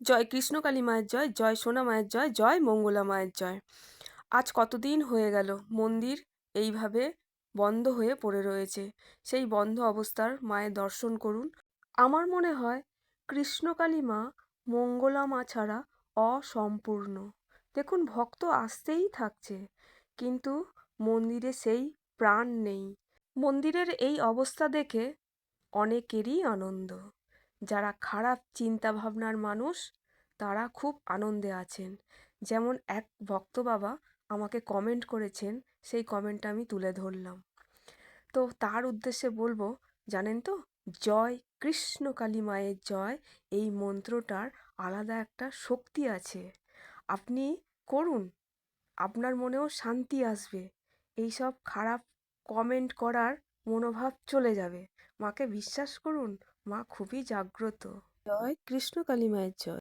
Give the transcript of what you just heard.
জয় কৃষ্ণকালী মায়ের জয়, জয় সোনা মায়ের জয়, জয় মঙ্গলা মায়ের জয়। আজ কতদিন হয়ে গেল মন্দির এইভাবে বন্ধ হয়ে পড়ে রয়েছে। সেই বন্ধ অবস্থার মায়ের দর্শন করুন। আমার মনে হয় কৃষ্ণকালী মা, মঙ্গলা মা ছাড়া অসম্পূর্ণ। দেখুন ভক্ত আসতেই থাকছে, কিন্তু মন্দিরে সেই প্রাণ নেই। মন্দিরের এই অবস্থা দেখে অনেকেরই আনন্দ। যারা খারাপ চিন্তা ভাবনার মানুষ তারা খুব আনন্দে আছেন। যেমন এক ভক্ত বাবা আমাকে কমেন্ট করেছেন, সেই কমেন্টটা আমি তুলে ধরলাম। তো তার উদ্দেশ্যে বলবো, জানেন তো, জয় কৃষ্ণকালী মায়ের জয়, এই মন্ত্রটার আলাদা একটা শক্তি আছে। আপনি করুন, আপনার মনেও শান্তি আসবে। এইসব খারাপ কমেন্ট করার মনোভাব চলে যাবে। মাকে বিশ্বাস করুন, মা খুবই জাগ্রত। জয় কৃষ্ণকালী মায়ের জয়।